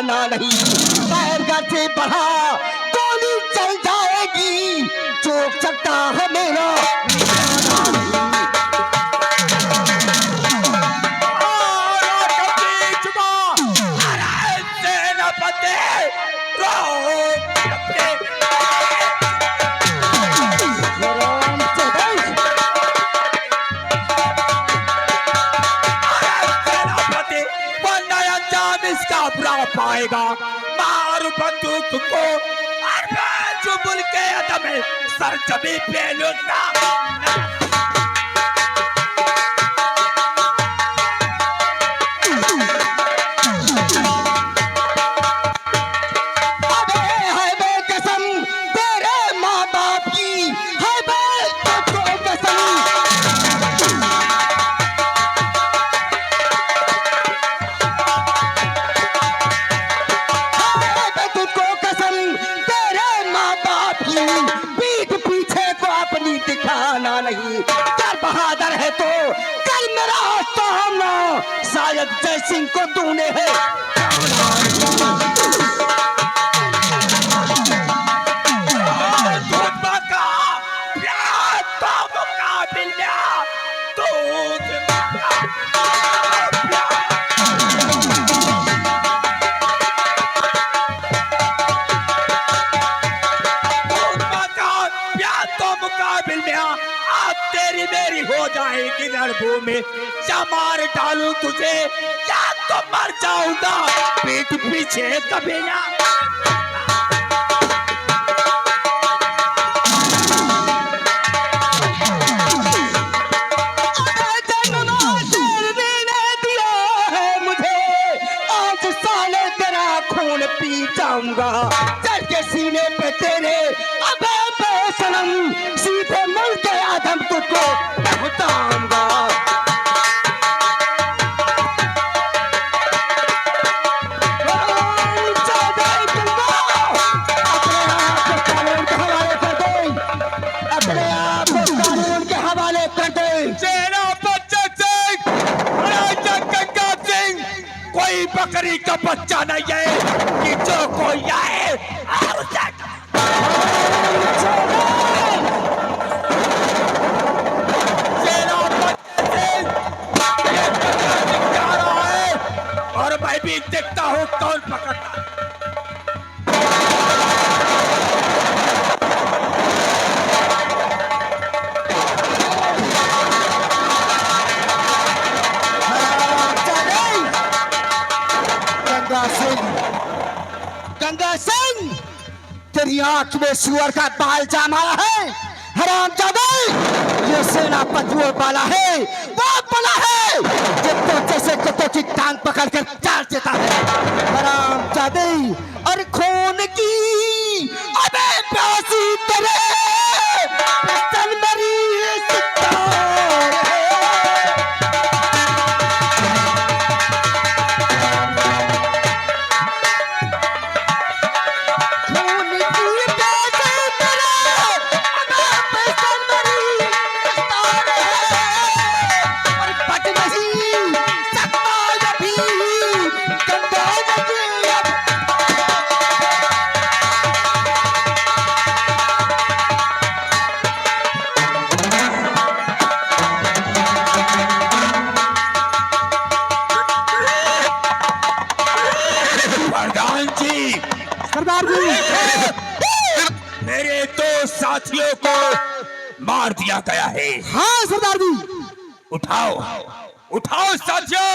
ठिकाना नहीं। पैरगढ़ से बढ़ा गोली चल जाएगी, चौक सकता है मेरा निशाना नहीं। पाएगा मार बंदूक को और मैं जुबुल के अदम सर जमी पे लूटना। नहीं कर बहादुर है तो कर मेरा सामना, शायद जय सिंह को तूने है तेरी मेरी हो जाएगी रणभूमि, या मार डालूं तुझे या तो मर जाऊंगा पीठ पीछे कभी ना। पी जाऊंगा चढ़ के सीने पे तेरे, अबे बेशरम सीधे मुड़ के आदम तुझको बताऊंगा। अपने आप को कानून के हवाले कर दे। कोई बकरी का बच्चा नहीं है कि जो कोई आए और मैं भी देखता हूँ कौन पकड़ता। गंगा सिंह, तेरी आंख में सुअर का बाल जामा है हरामजादे। ये सेनापति वाला है, वो बना है जो जैसे कुत्तों की टांग पकड़कर चाट देता है हरामजादे। और खून की अबे प्यासी तेरे सरदार जी, मेरे दो साथियों को मार दिया गया है। हाँ सरदार जी। उठाओ उठाओ साथियों।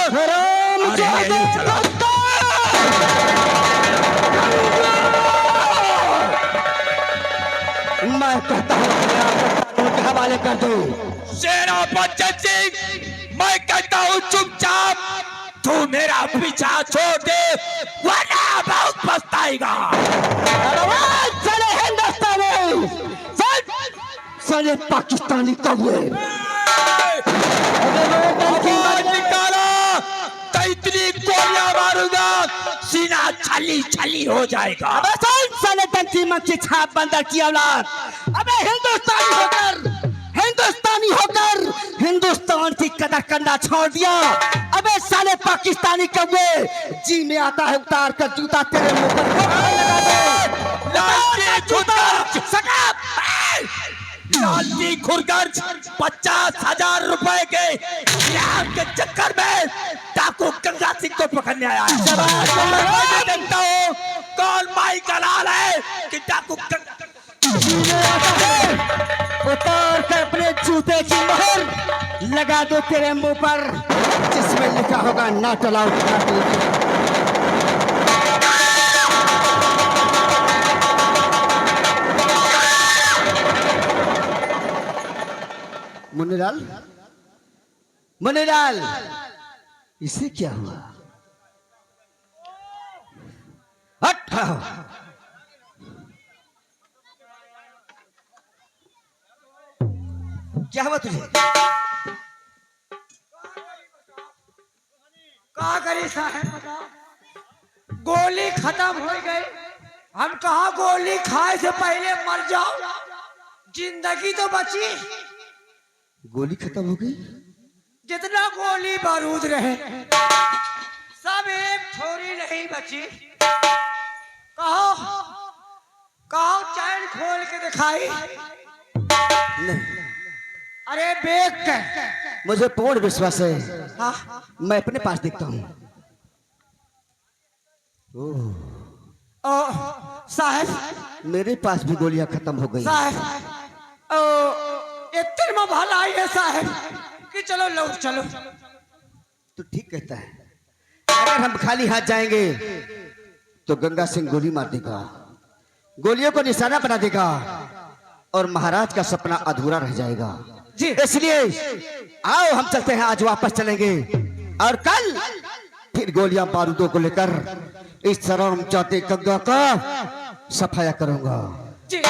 मैं कहता हूँ कानून के हवाले कर दो। सेनापति सिंह, मैं कहता हूँ चुपचाप तू मेरा पीछा छोड़ दे वरना बहुत पछताएगा। चले हिंदुस्तानी, चले पाकिस्तानी कौवे। निकालो तो इतनी गोलियां मारूंगा सीना छली छली हो जाएगा। अबे चले टंकी मक्खी छाप बंदर की औलाद। अबे हिंदुस्तानी होकर हिंदुस्तान की कदर करना छोड़ दिया। अबे साले पाकिस्तानी कौवे, जी में आता है उतार कर जूता तेरे मुंह पर लगा दे। लालची खुरगर्ज लालची खुरगर्ज 50,000 रुपए के इनाम के चक्कर में डाकू गंगा सिंह को पकड़ने आया है। मैं देखता हूँ कौन माई का लाल है कि डाकू उतार कर अपने जूते की मोहर लगा दो तेरे मुंह पर, जिसमें लिखा होगा नॉट अलाउड। मुन्नीलाल, मुन्नीलाल, इसे क्या हुआ? हट! क्या हुआ तुझे? कहा करी साहब बताओ, गोली खत्म हो गई। हम कहा गोली खाए से पहले मर जाओ, जिंदगी तो बची। गोली खत्म हो गई? जितना गोली बारूद रहे सब एक छोरी नहीं बची। कहो कहो चैन खोल के दिखाई। नहीं, अरे बेग के मुझे पूर्ण विश्वास है, हाँ? मैं अपने पास देखता हूँ। साहब मेरे पास भी गोलियां खत्म हो गई। साहब इतने में भला आई है साहब कि चलो लौट चलो। तो ठीक कहता है, अगर हम खाली हाथ जाएंगे तो गंगा सिंह गोली मार देगा, गोलियों को निशाना बना देगा और महाराज का सपना अधूरा रह जाएगा जी। इसलिए आओ हम चलते हैं, आज वापस चलेंगे और कल फिर गोलियां बारूदों को लेकर इस शराब जाते गंगा का सफाया करूंगा जी।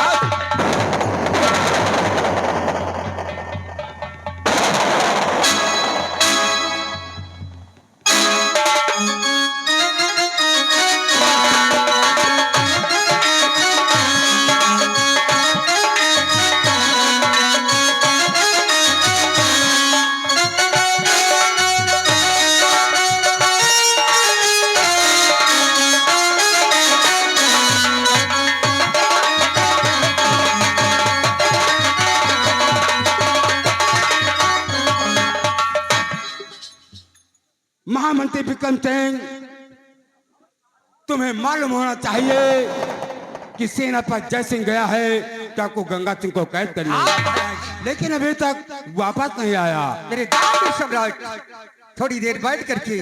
महामंत्री विक्रम सिंह, तुम्हें मालूम होना चाहिए कि सेनापति जय सिंह गया है क्या को गंगा सिंह को कैद कर लिया, लेकिन अभी तक वापस नहीं आया। मेरे दादी सम्राट, थोड़ी देर बैठ करके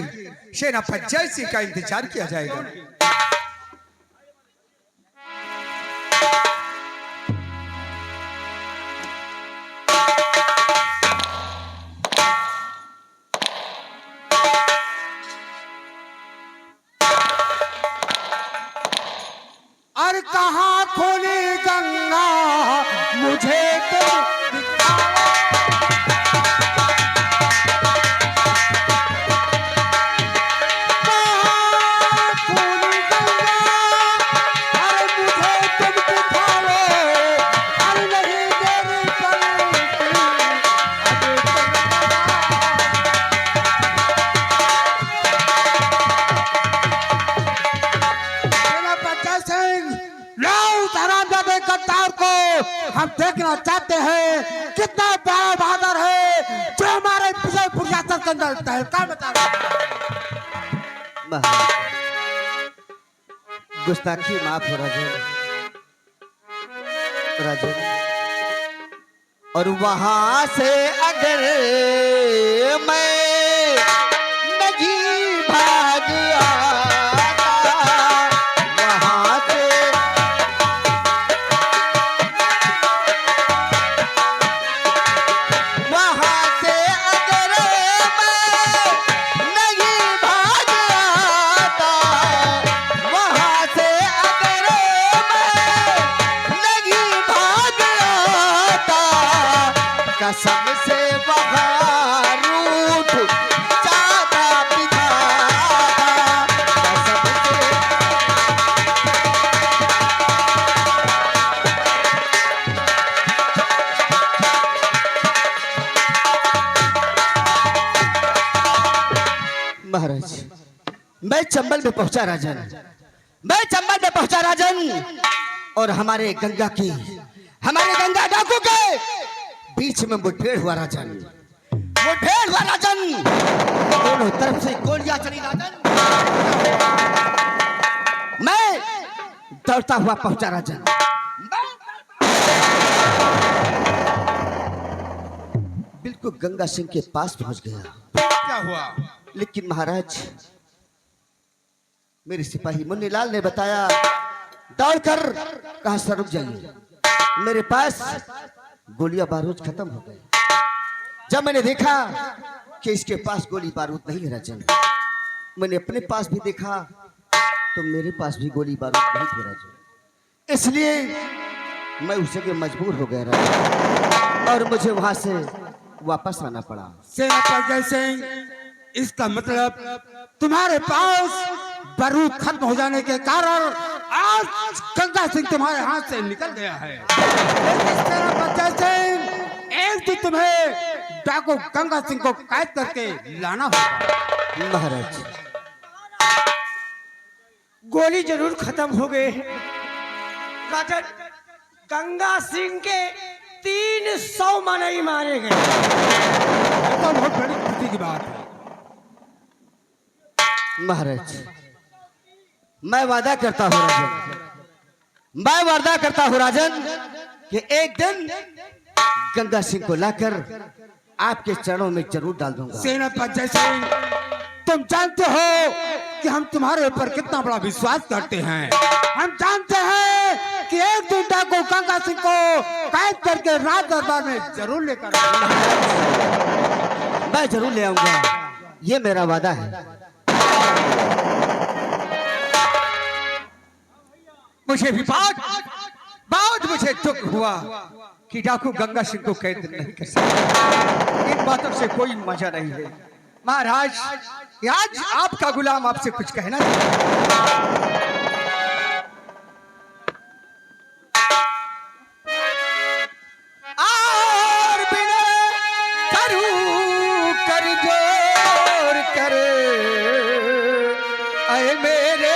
सेनापति जय सिंह का इंतजार किया जाएगा। और कहाँ खोली गंगा मुझे तो हम देखना चाहते हैं कितना बड़ा बहादुर है जो हमारे विजयपुर यात्रा के अंदर तहलका मचा रहा है। गुस्ताखी माफ हो राजन, राजन। और वहां से अगर मैं नहीं भाग आता, वहां से अगर मैं नहीं भाग आता, वहां से अगर मैं नहीं भाग आता, कसम से बहारू महाराज, मैं चंबल में पहुंचा राजन, मैं चंबल में पहुंचा राजन, और हमारे गंगा डाकू के बीच में मुठभेड़ हुआ राजन, मुठभेड़ हुआ राजन। दोनों तरफ से गोलियां चली राजन। मैं दौड़ता हुआ पहुंचा राजन, बिल्कुल गंगा सिंह के पास पहुंच गया। क्या हुआ? लेकिन महाराज, मेरे सिपाही मुन्नीलाल ने बताया दौड़कर कहा सर रुक जाइए, मेरे पास गोलियां बारूद खत्म हो गए। जब मैंने देखा कि इसके पास गोली बारूद नहीं है राजन, मैंने अपने पास भी देखा तो मेरे पास भी गोली बारूद नहीं थे राजन, इसलिए मैं उस जगह मजबूर हो गया राजन, और मुझे वहां से वापस आना पड़ा। सेनापति जय सिंह, इसका मतलब तुम्हारे पास बारूद खत्म हो जाने के कारण आज गंगा सिंह तुम्हारे हाथ से निकल गया है। लेकिन सेनापति जय सिंह, एक दिन तुम्हें डाकू गंगा सिंह को कैद करके लाना होगा। महाराज, गोली जरूर खत्म हो गए राजन। गंगा सिंह के 300 मनई मारे गए। ये तो बहुत बड़ी खुशी की बात है। महाराज, मैं वादा करता हूँ राजन, मैं वादा करता हूँ राजन कि एक दिन गंगा सिंह को लाकर आपके चरणों में जरूर डाल दूंगा। सेनापति जय सिंह, तुम जानते हो कि हम तुम्हारे ऊपर कितना बड़ा विश्वास करते हैं। हम जानते हैं कि एक दिन डाकू गंगा सिंह को कैद करके राज दरबार में जरूर लेकर आऊंगा। मैं जरूर ले आऊंगा, ये मेरा वादा है। मुझे भी बहुत मुझे दुख हुआ कि डाकू गंगा सिंह को कैद नहीं कर सकता। इन बातों से कोई मजा नहीं है। महाराज, आज आपका गुलाम आपसे कुछ कहना चाहता है। और बिना करूं कर जोर करे ऐ मेरे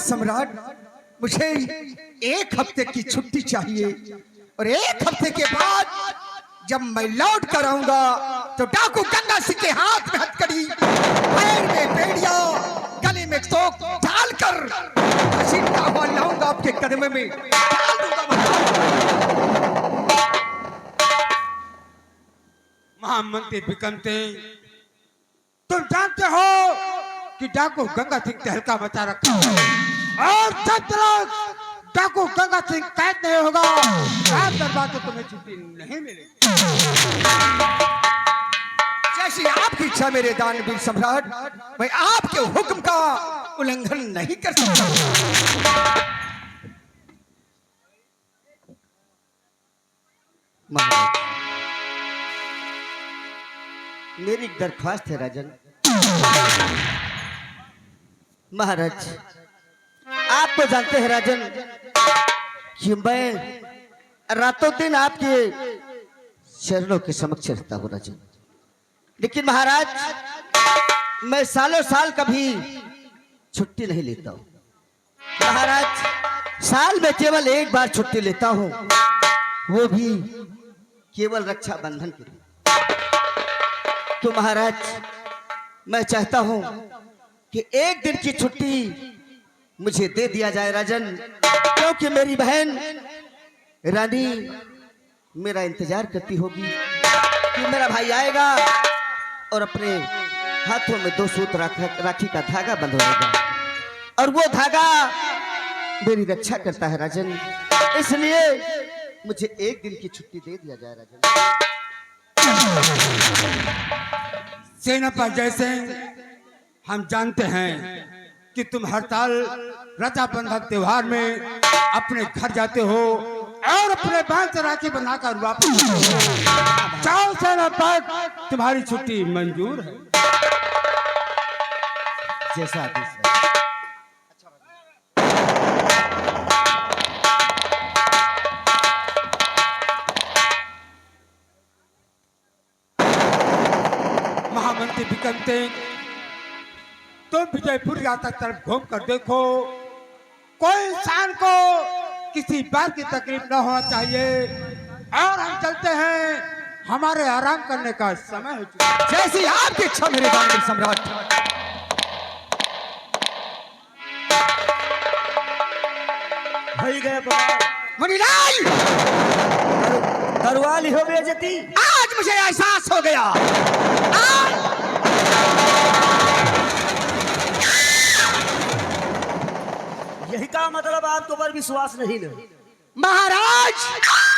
सम्राट, मुझे 1 हफ्ते की छुट्टी चाहिए और 1 हफ्ते के बाद जब मैं लौट कर आऊंगा तो डाकू गंगा सिंह के हाथ में हथकड़ी, पैर में बेड़िया, गले में तोक डालकर घसीटता हुआ लाऊंगा आपके कदम में डाल दूंगा। महामंत्री बिक्रम सिंह, तुम जानते हो कि डाकू गंगा सिंह ने हल्का मचा रखा है और जब तक डाकू गंगा सिंह कैद नहीं होगा रात दरबार तो तुम्हें छुट्टी नहीं मिलेगी। जैसी आपकी इच्छा मेरे दानवीर सम्राट, मैं आपके हुक्म का उल्लंघन नहीं कर सकता। महाराज, मेरी एक दरख्वास्त है राजन। महाराज, आप तो जानते हैं राजन कि मैं रातों दिन आपके चरणों के समक्ष रहता हूं राजन, लेकिन महाराज मैं सालों साल कभी छुट्टी नहीं लेता हूं। महाराज, साल में केवल 1 बार छुट्टी लेता हूं, वो भी केवल रक्षाबंधन के लिए। तो महाराज, मैं चाहता हूं कि 1 दिन की छुट्टी मुझे दे दिया जाए राजन, क्योंकि मेरी बहन रानी मेरा इंतजार करती होगी कि मेरा भाई आएगा और अपने हाथों में 2 सूत राखी का धागा बंधवाएगा और वो धागा मेरी रक्षा करता है राजन। इसलिए मुझे 1 दिन की छुट्टी दे दिया जाए राजन। सेनापति जैसे हम जानते हैं कि तुम हड़ताल रक्षाबंधन त्योहार में अपने घर जाते हो और अपने बहन से राखी बनाकर वापस आते हो। चाहो सेनापति, तुम्हारी छुट्टी मंजूर है। जैसा आदेश है। महामंत्री विक्रम सिंह, तुम विजयपुर यात्रा तरफ घूम कर देखो, कोई इंसान को किसी बात की तकलीफ न होना चाहिए। और हम चलते हैं, हमारे आराम करने का समय हो चुका है। जैसी आपकी इच्छा मेरे दानवीर सम्राट। भाई गए बाबा, मुनीलाल, करवाली हो बेइज्जती। आज मुझे एहसास हो गया। आज यही का मतलब आपको पर विश्वास नहीं ना? महाराज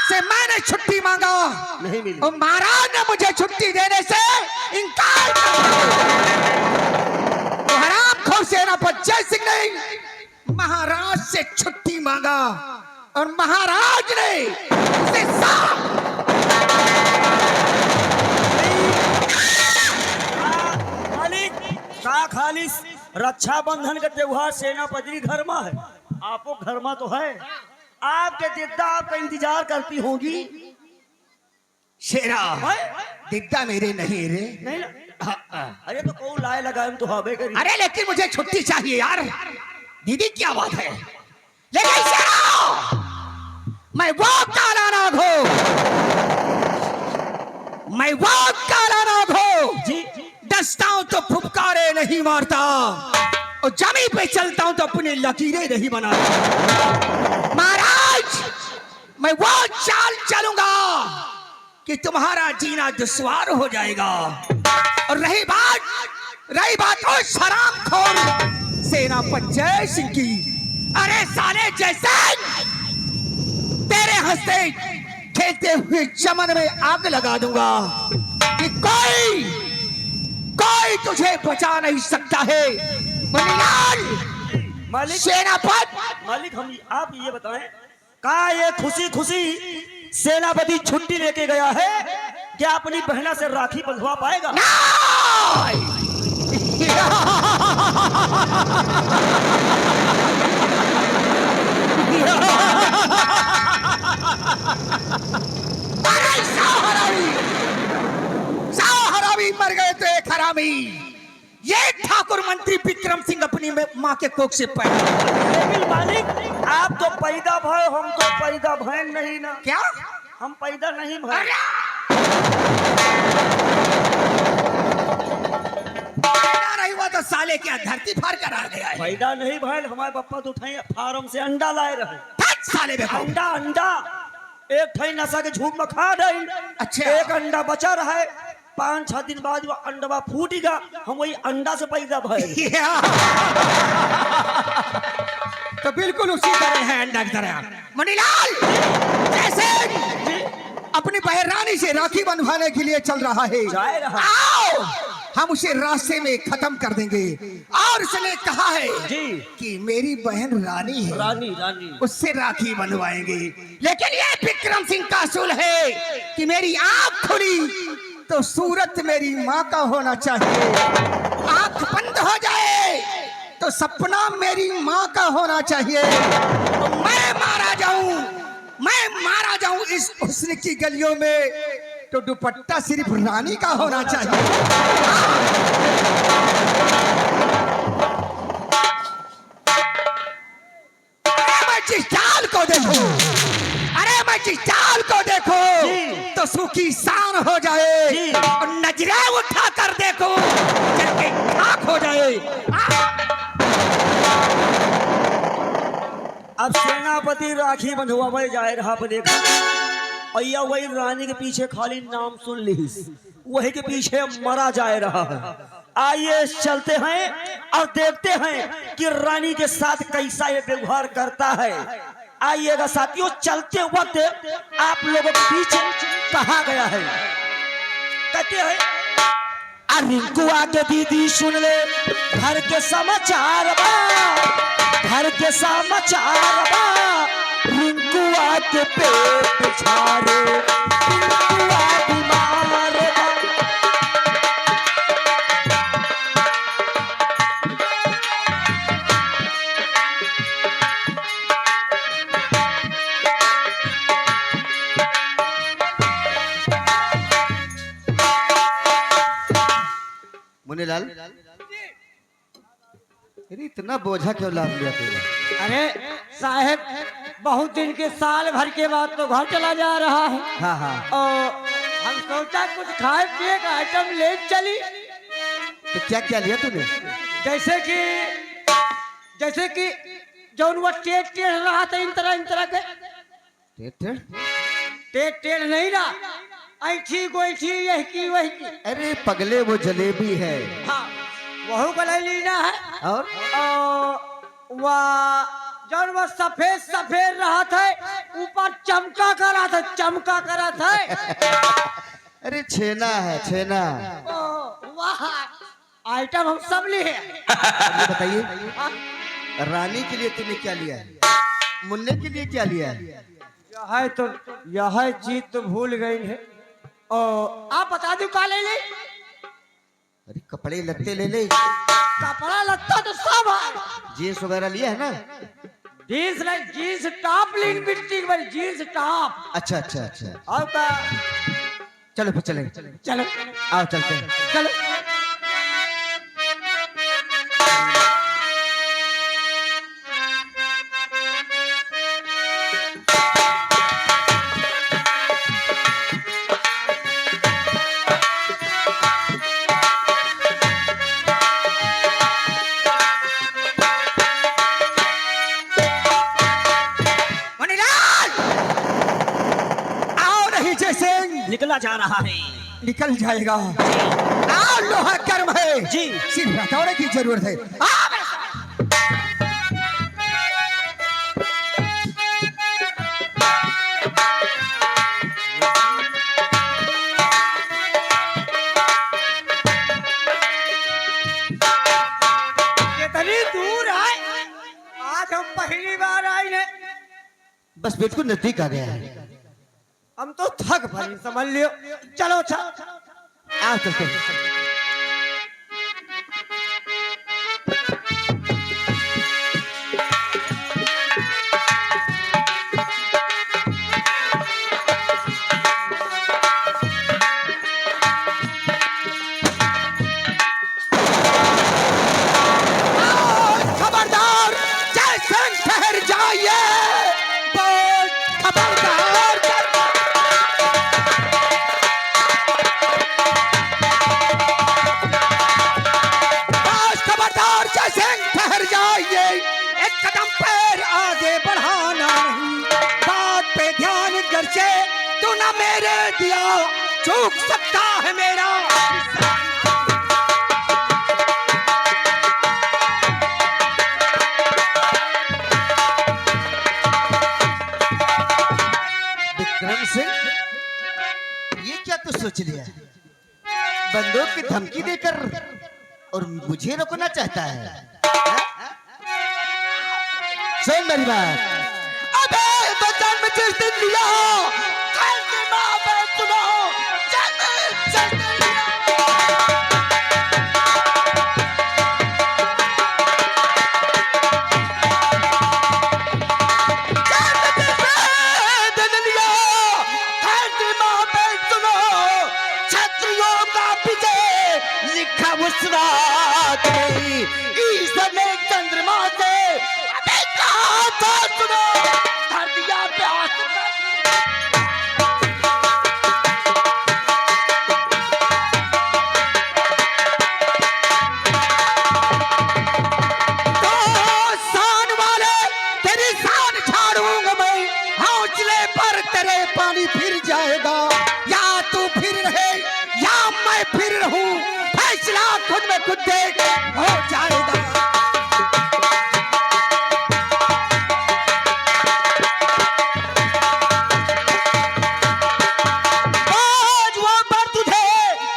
से मैंने छुट्टी मांगा, नहीं मिली। और महाराज ने मुझे छुट्टी देने से इनकार कर दिया। तो हरामखोर सेनापति जय सिंह ने महाराज से छुट्टी मांगा और महाराज ने उसे मालिक का खालिस रक्षाबंधन का त्योहार सेनापति घर में है, आपको घर में तो है। आपके दिद्दा आपका इंतजार करती होगी। शेरा दिद्दा मेरे नहीं रे। नहीं ना? अरे तो कौन लाए लगाए तो हवे करी। अरे लेकिन मुझे छुट्टी चाहिए यार। दीदी क्या बात है? लेकिन शेरा, मैं वो काला नाग हूं, मैं वो काला नाग हूं जी डसता हूं तो फुफकारे नहीं मारता और जमीन पे चलता हूं तो अपनी लकीरें नहीं बनाता। महाराज, मैं वो चाल चलूंगा कि तुम्हारा जीना दुश्वार हो जाएगा। और रही बात उस हरामखोर सेनापति जय सिंह की, अरे साले जैसे तेरे हंसते खेलते हुए चमन में आग लगा दूंगा कि कोई तुझे बचा नहीं सकता है। मुनीलाल, मालिक सेनापति, मालिक हम आप ये बताएं, का ये खुशी खुशी सेनापति छुट्टी लेके गया है क्या अपनी बहना से राखी बंधवा पाएगा? हरामी मर गए तो एक हरामी। ये ठाकुर मंत्री विक्रम सिंह अपनी माँ के कोख से पैदा। लेकिन मालिक आप तो पैदा भय, हम तो पैदा भय नहीं ना। क्या? हम पैदा नहीं भय। पैदा नहीं हुआ तो साले क्या धरती फाड़ कर आ गया है? पैदा नहीं भय, हमारे पप्पा तो उठाई फार्म से अंडा लाए रहे। साले बेकार। अंडा एक ठाई नशा के झूठ में खा गई। अच्छा। एक अंडा बचा रहा है, 5-6 दिन बाद वो अंडा फूटेगा, हम वही अंडा से पैदा भय। तो बिल्कुल उसी तरह है अंडा की तरह। मणिलाल, जैसे अपनी बहन रानी से राखी बंधवाने के लिए चल रहा है, जाए रहा। आओ हम उसे रास्ते में खत्म कर देंगे। और उसने कहा है जी कि मेरी बहन रानी है, रानी उससे राखी बनवाएंगे। लेकिन ये विक्रम सिंह का असूल है कि मेरी आंख खुली तो सूरत मेरी माँ का होना चाहिए, आंख बंद हो जाए तो सपना मेरी माँ का होना चाहिए। तो मैं मारा जाऊं इस हुस्न की गलियों में तो दुपट्टा सिर्फ रानी का होना चाहिए। मैं जिस चाल को देखो, मैं जिस चाल को देखो तो सूखी शान हो जाए और नजरें उठा कर देखो जल के खाक हो जाए। अब सेनापति राखी बंधुआ भाई जाए रहा पर देखा भैया वही रानी के पीछे खाली नाम सुन ली वही के पीछे मरा जाए रहा है। आइए चलते हैं और देखते हैं कि रानी के साथ कैसा ये व्यवहार करता है। आइएगा साथियों, चलते वक्त आप लोगों के पीछे कहा गया है, कहते हैं रिंकू आके दीदी सुन ले घर के समाचार बा, घर के समाचार बा, रिंकू आके पेट झारे, रिंकू आ बीमार बा। मुनीलाल, अरे इतना बोझा क्यों लाद लिया तूने? अरे साहब, बहुत दिन के साल भर के बाद तो घर चला जा रहा है। हाँ हाँ, और हम सोचा कुछ खाए पिए का आइटम ले चली, तो क्या क्या लिया तूने? जैसे कि जौन वो टेढ़ टेढ़ रहा था इन तरह के टेढ़? टेढ़ नहीं ना, ऐठी गोईठी यह की वही की। अरे पगले वो जलेबी है। हाँ, वहू को ले लेना है। और वह जौन वो सफेद सफेद रहा था, ऊपर चमका करा था। अरे छेना है, छेना। वाह, आइटम हम सब लिए। ये बताइए, रानी के लिए तूने क्या लिया है? मुन्ने के लिए क्या लिया है? यह चीज तो भूल गई है। आप बता दो का ले ले। अरे कपड़े लत्ते ले ले। कपड़ा लत्ता तो सब है। जीन्स वगैरह लिया है ना? जीन्स नहीं, जीन्स टॉप लीन बिट्टी वाली जीन्स टॉप। अच्छा अच्छा अच्छा, और का चलो फिर चलें। चलो आओ चलते हैं। चलो। निकला जा रहा है। निकल जाएगा। आओ, लोहा कर्म है जी, सिर्फ हथौड़े की जरूरत है। कितनी दूर है, आज हम पहली बार आए हैं। बस बिल्कुल नजदीक आ गया है। हम तो थक भरी समझ लियो। चलो चलो आओ चलते हैं। खबरदार, जैसे ठहर जाइए, बहुत खबरदार। खबरदार, जैसे ठहर जाइए, एक कदम पैर आगे बढ़ाना नहीं। बात पे ध्यान करके तू ना मेरे दिया चूक सकता है मेरा। विक्रम सिंह, ये क्या तू सोच लिया? बंदूक की धमकी देकर और मुझे रोकना चाहता है? सुन मेरी बात। अबे तो जन्म जिस दिन लिया, कल की माँ पे सुनो, जन्म जिस दिन लिया। उस रात में ईश्वर ने चंद्रमा से अबे कहा था सुनो, धर दिया प्यास का। तो शान वाले तेरी शान किनारे पानी फिर जाएगा, या तू फिर रहे या मैं फिर रहूं, फैसला खुद में खुद देख हो जाएगा। आज वो पर तुझे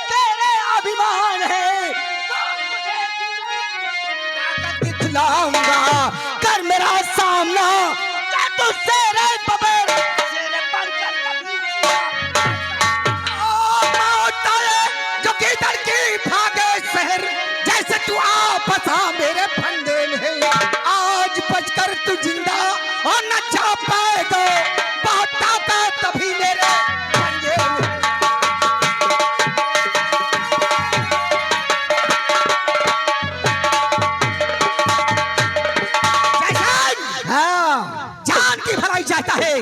तेरे अभिमान है, दिखलाऊंगा कर मेरा सामना, क्या तुझसे रे बबर जो की की भागे शहर, जैसे तू आ फंसा मेरे फंदे में, आज बचकर तू जिंदा और न जा पाएगा, बहुत ताकत तभी मेरे फंदे में। हाँ, जान की भलाई चाहता है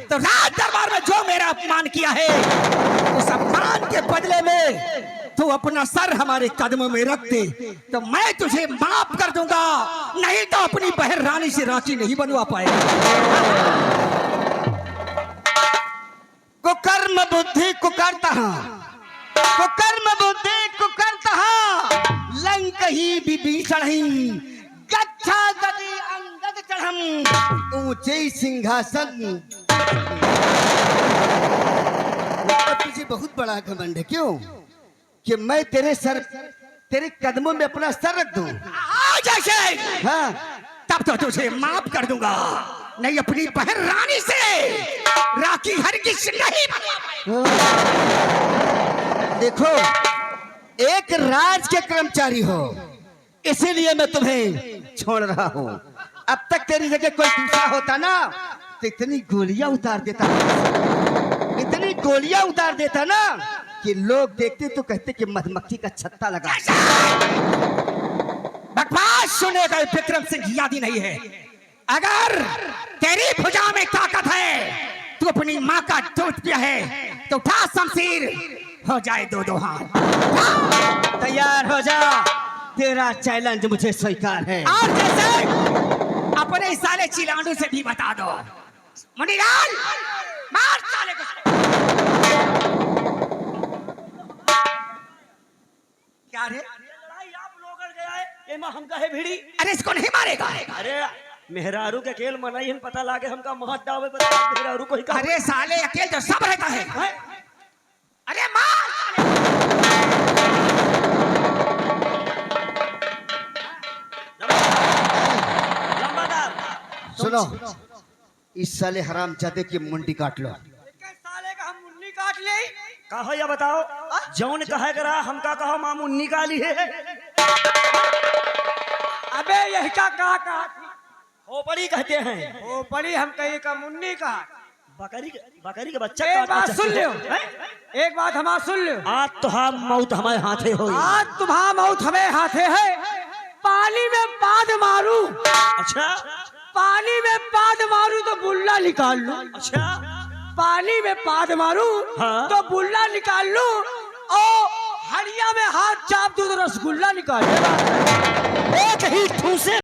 तो राज दरबार में जो मेरा अपमान किया है, उस अपमान के बदले में तू अपना सर हमारे कदमों में रख दे तो मैं तुझे माफ कर दूंगा, नहीं तो अपनी बहन रानी से रांची नहीं बनवा पाएगा। कुकर्म बुद्धि कुकरता, कुकर्म बुद्धि कुकरता, लंक ही विभीषण ही, गच्छा गति अंगद चढ़म, ऊंचे सिंहासन। तुझे बहुत बड़ा घमंड है, क्यों कि मैं तेरे कदमों में अपना सर रख दूं? जैसे हाँ, तब तो तुझे माफ कर दूंगा, नहीं अपनी बहन रानी से राखी हरगिज नहीं बनवा। देखो, एक राज के कर्मचारी हो, इसीलिए मैं तुम्हें छोड़ रहा हूं। अब तक तेरी जगह कोई दूसरा होता ना तो इतनी गोलियां उतार देता, इतनी गोलियां उतार देता ना कि लोग देखते तो कहते कि मधुमक्खी का छत्ता लगा। बकवास सुनने का विक्रम सिंह याद नहीं है। अगर तेरी भुजा में ताकत है, तू अपनी माँ का दूध पिया है तो उठा शमशीर, हो जाए दो दो हाथ। तैयार हो जा, तेरा चैलेंज मुझे स्वीकार है। और जैसे अपने साले चिलांडू से भी बता दो, मुनीलाल मार साले को। क्या रे? लड़ाई आप लोग अड़ गया है, ये मां हमका है भिड़ी। अरे इसको नहीं मारेगा। अरे मेहरारू के खेल मनाई हम पता लागे हमका महत डावे पर मेहरारू को ही का। अरे साले अकेले तो सब रहता है। अरे मार साले। सुनो, इस साले हरामजादे की मुंडी काट लो। साले का हम मुन्नी काट ले। कहो या बताओ, जौन कहे करा हमका कहो मां मुन्नी काली है। अबे यही का कहा खोपड़ी कहते हैं। वो बड़ी हम कही का मुन्नी का। बकरी के बच्चा एक बात सुन लो, एक बात हमारा सुन लो। आज तो हम मौत हमारे हाथे हो। आज तुम्हारा मौत हमें हाथे है। पानी में पाद मारू, अच्छा पानी में पाद मारू तो बुल्ला निकाल लूं। अच्छा, पानी में पाद मारू हाँ? तो बुल्ला निकाल लूं, और हड़िया में हाथ चाप दूं तो रसगुल्ला निकाल लूं। एक ही ठूसे